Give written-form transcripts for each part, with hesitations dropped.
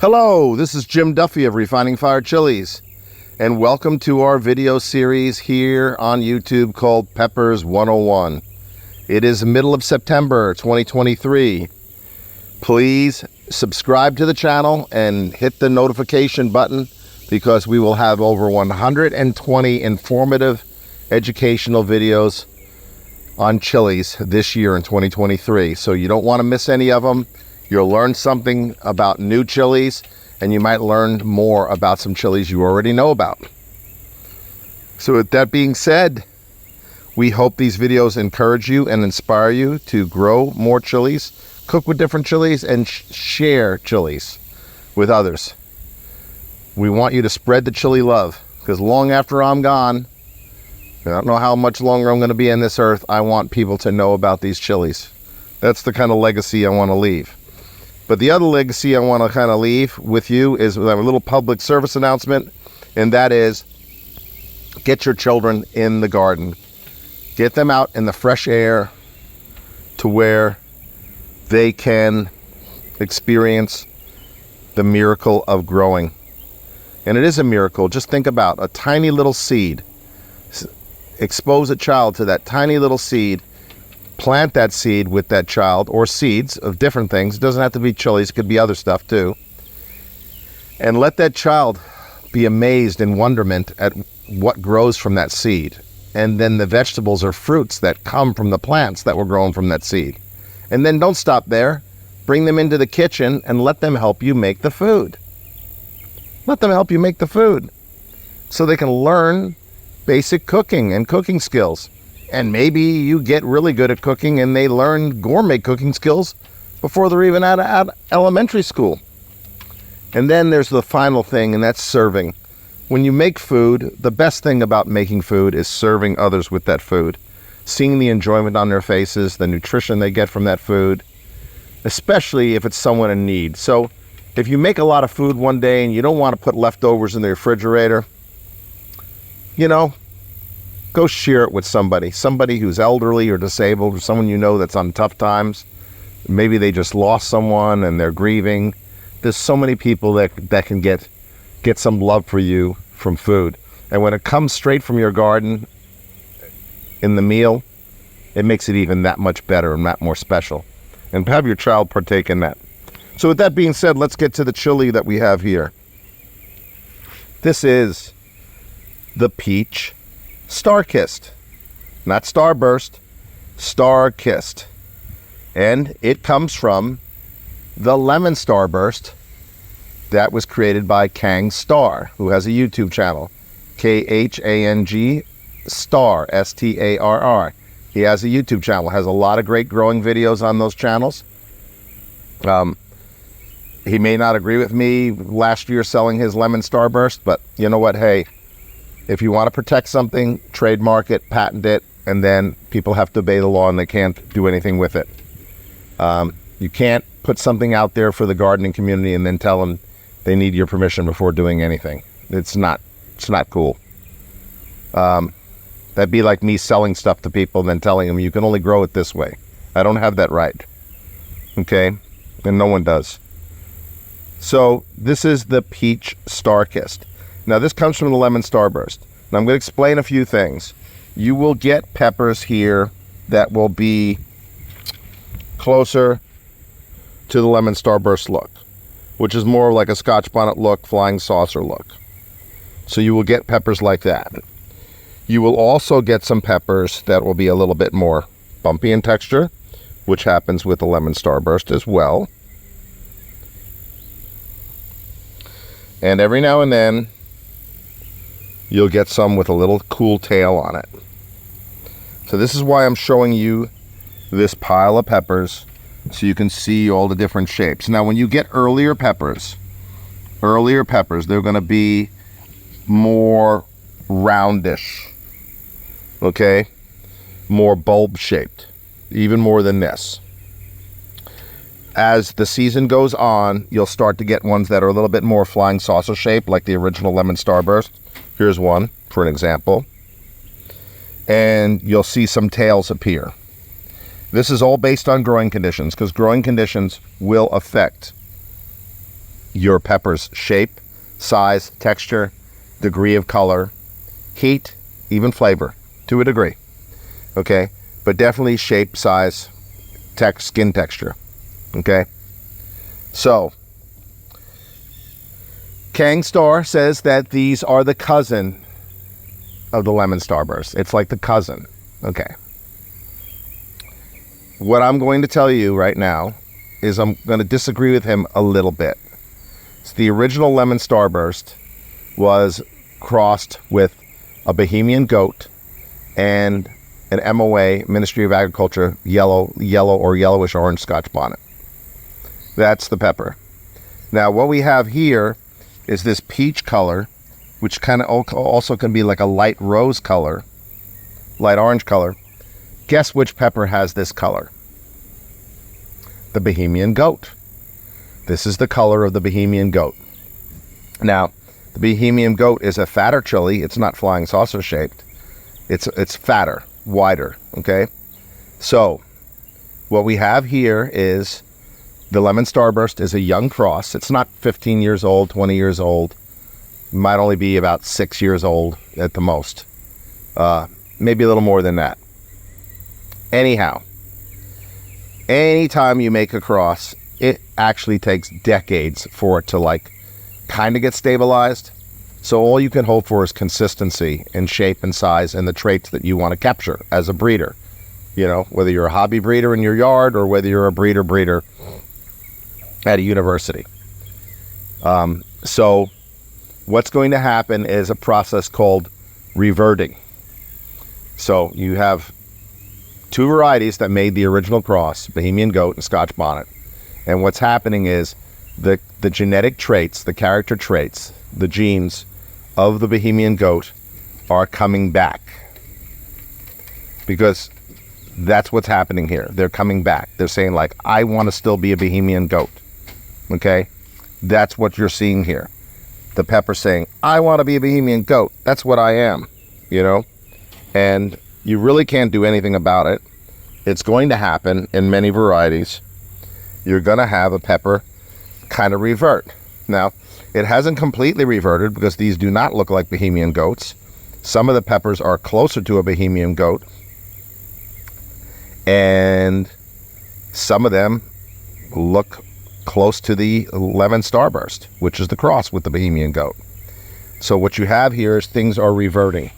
Hello, this is Jim Duffy of Refining Fire Chilies, and welcome to our video series here on YouTube called Peppers 101. It is the middle of September 2023. Please subscribe to the channel and hit the notification button because we will have over 120 informative educational videos on chilies this year in 2023. So you don't want to miss any of them. You'll learn something about new chilies, and you might learn more about some chilies you already know about. So with that being said, we hope these videos encourage you and inspire you to grow more chilies, cook with different chilies, and share chilies with others. We want you to spread the chili love, because long after I'm gone, I don't know how much longer I'm going to be on this earth, I want people to know about these chilies. That's the kind of legacy I want to leave. But the other legacy I want to kind of leave with you is with a little public service announcement, and that is get your children in the garden. Get them out in the fresh air to where they can experience the miracle of growing. And it is a miracle. Just think about a tiny little seed. Expose a child to that tiny little seed. Plant that seed with that child, or seeds of different things. It doesn't have to be chilies, it could be other stuff too. And let that child be amazed in wonderment at what grows from that seed. And then the vegetables or fruits that come from the plants that were grown from that seed. And then don't stop there. Bring them into the kitchen and let them help you make the food. Let them help you make the food so they can learn basic cooking and cooking skills. And maybe you get really good at cooking and they learn gourmet cooking skills before they're even out of elementary school. And then there's the final thing, and that's serving. When you make food, the best thing about making food is serving others with that food. Seeing the enjoyment on their faces, the nutrition they get from that food, especially if it's someone in need. So if you make a lot of food one day and you don't want to put leftovers in the refrigerator, go share it with somebody who's elderly or disabled, or someone you know that's on tough times. Maybe they just lost someone and they're grieving. There's so many people that can get some love for you from food. And when it comes straight from your garden in the meal, it makes it even that much better and that more special. And have your child partake in that. So with that being said, let's get to the chili that we have here. This is the peach Starrkist, not Starburst, Starrkist. And it comes from the lemon Starburst that was created by Kang Starr, who has a YouTube channel, Khang Starr, Starr. He has a YouTube channel, has a lot of great growing videos on those channels. He may not agree with me last year selling his lemon Starburst, but you know what, hey, if you want to protect something, trademark it, patent it, and then people have to obey the law and they can't do anything with it. You can't put something out there for the gardening community and then tell them they need your permission before doing anything. It's not cool. That'd be like me selling stuff to people and then telling them you can only grow it this way. I don't have that right. Okay? And no one does. So this is the peach Starrkist. Now this comes from the lemon Starburst. Now I'm going to explain a few things. You will get peppers here that will be closer to the lemon Starburst look, which is more like a Scotch bonnet look, flying saucer look. So you will get peppers like that. You will also get some peppers that will be a little bit more bumpy in texture, which happens with the lemon Starburst as well. And every now and then, you'll get some with a little cool tail on it. So this is why I'm showing you this pile of peppers, so you can see all the different shapes. Now when you get earlier peppers, they're going to be more roundish, okay? More bulb shaped, even more than this. As the season goes on, you'll start to get ones that are a little bit more flying saucer shaped, like the original lemon Starburst. Here's one, for an example. And you'll see some tails appear. This is all based on growing conditions, because growing conditions will affect your pepper's shape, size, texture, degree of color, heat, even flavor to a degree. Okay, but definitely shape, size, skin texture. Okay, so Kang Star says that these are the cousin of the lemon starburst. It's like the cousin. Okay. What I'm going to tell you right now is I'm going to disagree with him a little bit. So the original lemon starburst was crossed with a Bohemian goat and an MOA, Ministry of Agriculture, yellow or yellowish orange Scotch bonnet. That's the pepper. Now what we have here is this peach color, which kind of also can be like a light rose color, light orange color. Guess which pepper has this color? The Bohemian goat. This is the color of the Bohemian goat. Now, the Bohemian goat is a fatter chili. It's not flying saucer shaped. It's fatter, wider, okay? So, what we have here is the lemon starburst is a young cross. It's not 15 years old, 20 years old. It might only be about 6 years old at the most. Maybe a little more than that. Anyhow, anytime you make a cross, it actually takes decades for it to like kind of get stabilized. So all you can hope for is consistency in shape and size and the traits that you want to capture as a breeder. You know, whether you're a hobby breeder in your yard or whether you're a breeder at a university. So what's going to happen is a process called reverting. So you have two varieties that made the original cross, Bohemian goat and Scotch bonnet. And what's happening is the genetic traits, the character traits, the genes of the Bohemian goat are coming back. Because that's what's happening here. They're coming back. They're saying like, I want to still be a Bohemian goat. Okay? That's what you're seeing here. The pepper saying, I want to be a Bohemian goat. That's what I am. You know? And you really can't do anything about it. It's going to happen in many varieties. You're going to have a pepper kind of revert. Now, it hasn't completely reverted because these do not look like Bohemian goats. Some of the peppers are closer to a Bohemian goat. And some of them look close to the lemon starburst, which is the cross with the Bohemian goat. So what you have here is things are reverting.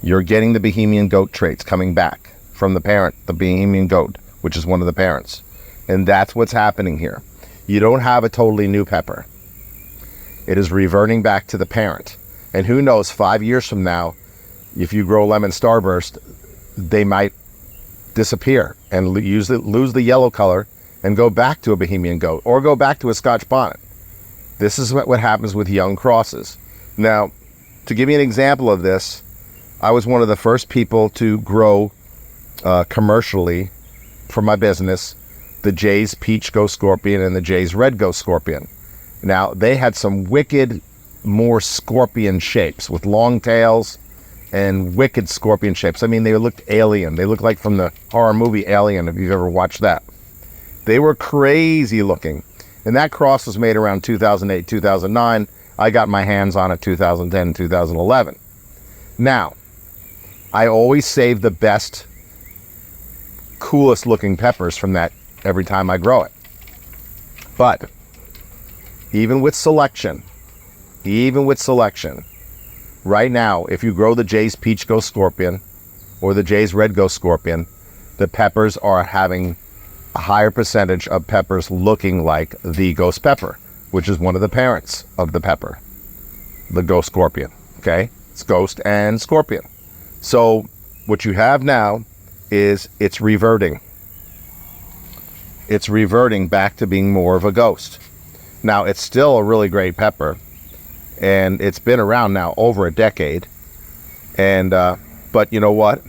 You're getting the Bohemian goat traits coming back from the parent, the Bohemian goat, which is one of the parents. And that's what's happening here. You don't have a totally new pepper. It is reverting back to the parent. And who knows, 5 years from now, if you grow lemon starburst, they might disappear and lose the yellow color and go back to a Bohemian goat or go back to a Scotch bonnet. This is what happens with young crosses. Now, to give you an example of this, I was one of the first people to grow commercially for my business the Jay's Peach Ghost Scorpion and the Jay's Red Ghost Scorpion. Now, they had some wicked, more scorpion shapes with long tails and wicked scorpion shapes. I mean, they looked alien. They looked like from the horror movie Alien, if you've ever watched that. They were crazy looking. And that cross was made around 2008, 2009. I got my hands on it 2010, 2011. Now, I always save the best, coolest looking peppers from that every time I grow it. But even with selection, right now, if you grow the Jay's Peach Ghost Scorpion or the Jay's Red Ghost Scorpion, the peppers are having a higher percentage of peppers looking like the ghost pepper, which is one of the parents of the pepper, the ghost scorpion. Okay? It's ghost and scorpion. So what you have now is it's reverting. It's reverting back to being more of a ghost. Now, it's still a really great pepper, and it's been around now over a decade. And but you know what?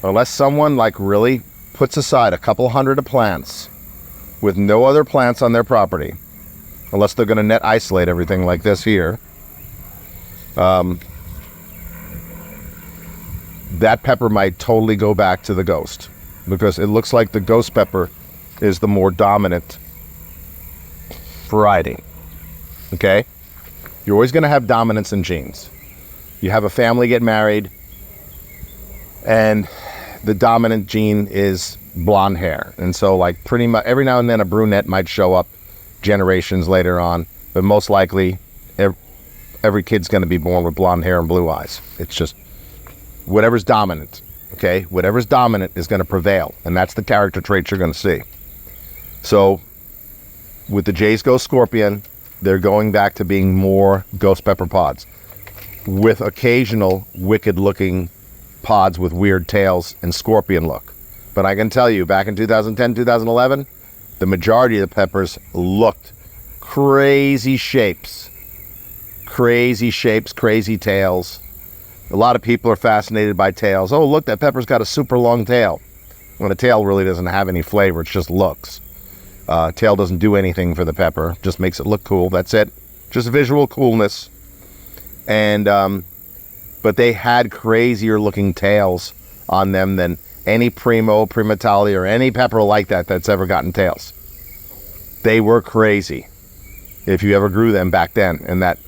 Unless someone like really puts aside a couple hundred of plants with no other plants on their property, unless they're going to net isolate everything like this here, that pepper might totally go back to the ghost, because it looks like the ghost pepper is the more dominant variety, okay? You're always going to have dominance in genes. You have a family get married, and the dominant gene is blonde hair. And so like pretty much every now and then a brunette might show up generations later on, but most likely every kid's going to be born with blonde hair and blue eyes. It's just whatever's dominant, okay? Whatever's dominant is going to prevail, and that's the character traits you're going to see. So with the Jays Go Scorpion, they're going back to being more ghost pepper pods with occasional wicked looking pods with weird tails and scorpion look. But I can tell you, back in 2010, 2011, the majority of the peppers looked crazy shapes, crazy tails. A lot of people are fascinated by tails. Oh, look, that pepper's got a super long tail. When the tail really doesn't have any flavor, it just looks. Tail doesn't do anything for the pepper, just makes it look cool. That's it. Just visual coolness. And but they had crazier looking tails on them than any Primo, Primatali, or any pepper like that that's ever gotten tails. They were crazy if you ever grew them back then in the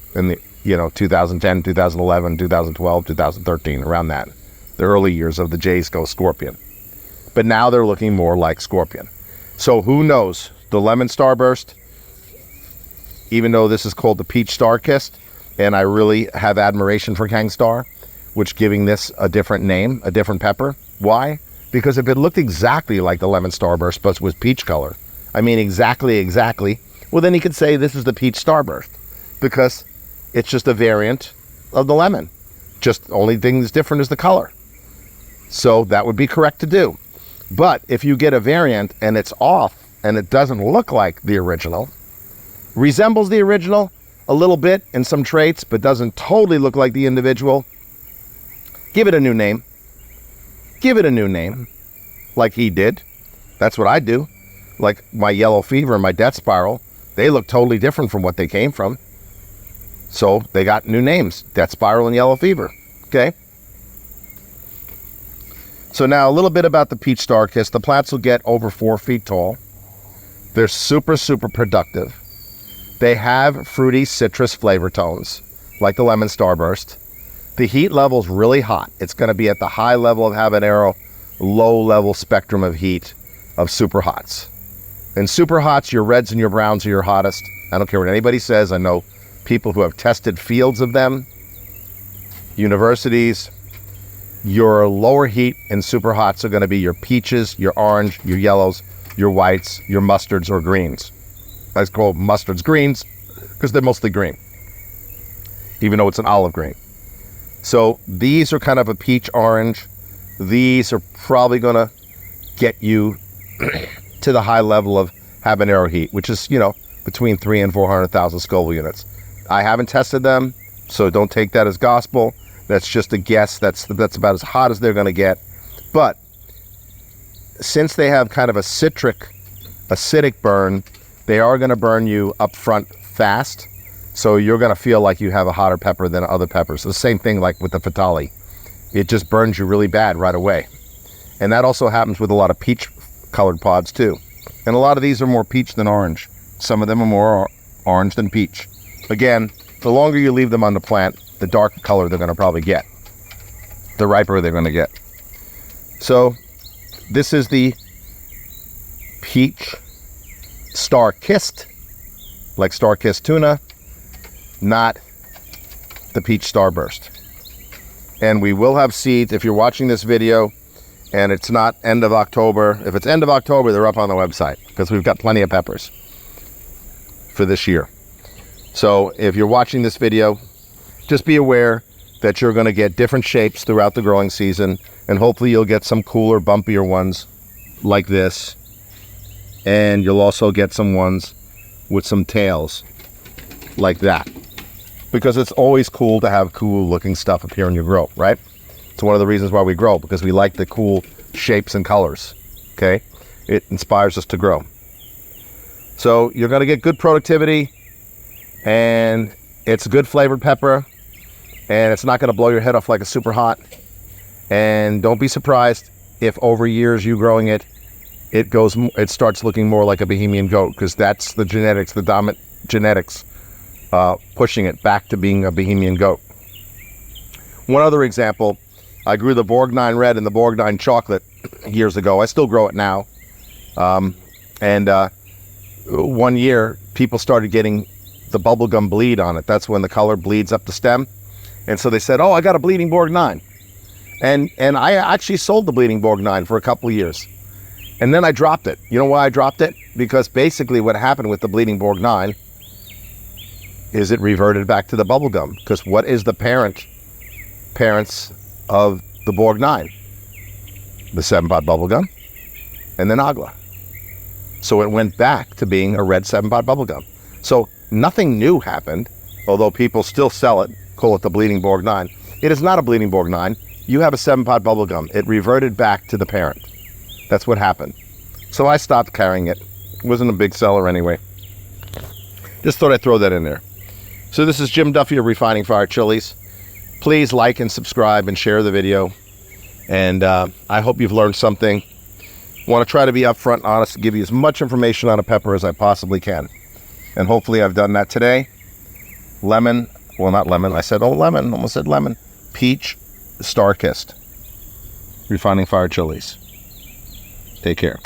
2010, 2011, 2012, 2013, around that, the early years of the Jays Go Scorpion. But now they're looking more like Scorpion. So who knows? The Lemon Starburst, even though this is called the Peach Starrkist, and I really have admiration for Kang Star, which giving this a different name, a different pepper. Why? Because if it looked exactly like the Lemon Starburst, but was peach color, I mean exactly, well then you could say this is the Peach Starburst, because it's just a variant of the lemon. Just the only thing that's different is the color. So that would be correct to do. But if you get a variant and it's off and it doesn't look like the original, resembles the original a little bit in some traits, but doesn't totally look like the individual, give it a new name. Give it a new name, like he did. That's what I do. Like my Yellow Fever and my Death Spiral, they look totally different from what they came from. So they got new names, Death Spiral and Yellow Fever, okay? So now a little bit about the Peach Starrkist. The plants will get over 4 feet tall. They're super productive. They have fruity citrus flavor tones, like the Lemon Starburst. The heat level's really hot. It's going to be at the high level of habanero, low level spectrum of heat of super hots. And super hots, your reds and your browns are your hottest. I don't care what anybody says. I know people who have tested fields of them, universities. Your lower heat and super hots are going to be your peaches, your orange, your yellows, your whites, your mustards or greens. I call mustards greens because they're mostly green, even though it's an olive green. So these are kind of a peach orange. These are probably going to get you to the high level of habanero heat, which is, between 300,000 and 400,000 Scoville units. I haven't tested them, so don't take that as gospel. That's just a guess. That's about as hot as they're going to get. But since they have kind of a acidic burn, they are going to burn you up front fast. So you're going to feel like you have a hotter pepper than other peppers. The same thing like with the Fatali. It just burns you really bad right away. And that also happens with a lot of peach colored pods too. And a lot of these are more peach than orange. Some of them are more orange than peach. Again, the longer you leave them on the plant, the darker color they're going to probably get. The riper they're going to get. So this is the Peach Starrkist, like Starrkist tuna, not the Peach Starburst. And we will have seeds. If you're watching this video and it's not end of October, if it's end of October, they're up on the website because we've got plenty of peppers for this year. So if you're watching this video, just be aware that you're going to get different shapes throughout the growing season, and hopefully you'll get some cooler, bumpier ones like this. And you'll also get some ones with some tails like that, because it's always cool to have cool looking stuff appear in your grow, right? It's one of the reasons why we grow, because we like the cool shapes and colors, okay? It inspires us to grow. So you're going to get good productivity, and it's a good flavored pepper, and it's not going to blow your head off like a super hot. And don't be surprised if over years you growing it, it starts looking more like a Bohemian goat, because that's the genetics, the genetics, pushing it back to being a Bohemian goat. One other example, I grew the Borgnine Red and the Borgnine Chocolate years ago. I still grow it now. One year, people started getting the bubblegum bleed on it. That's when the color bleeds up the stem. And so they said, oh, I got a bleeding Borgnine. And I actually sold the bleeding Borgnine for a couple of years. And then I dropped it. You know why I dropped it? Because basically what happened with the bleeding Borgnine is it reverted back to the bubblegum. Because what is the parents of the Borgnine? The 7-pot bubblegum and the Nagla. So it went back to being a red 7-pot bubblegum. So nothing new happened, although people still sell it, call it the bleeding Borgnine. It is not a bleeding Borgnine. You have a 7-pot bubblegum. It reverted back to the parent. That's what happened. So I stopped carrying it. It wasn't a big seller anyway. Just thought I'd throw that in there. So this is Jim Duffy of Refining Fire Chiles. Please like and subscribe and share the video. And I hope you've learned something. Want to try to be upfront and honest to give you as much information on a pepper as I possibly can. And hopefully I've done that today. Lemon, well, not lemon. I said, oh, lemon, almost said lemon. Peach, Starrkist. Refining Fire Chiles. Take care.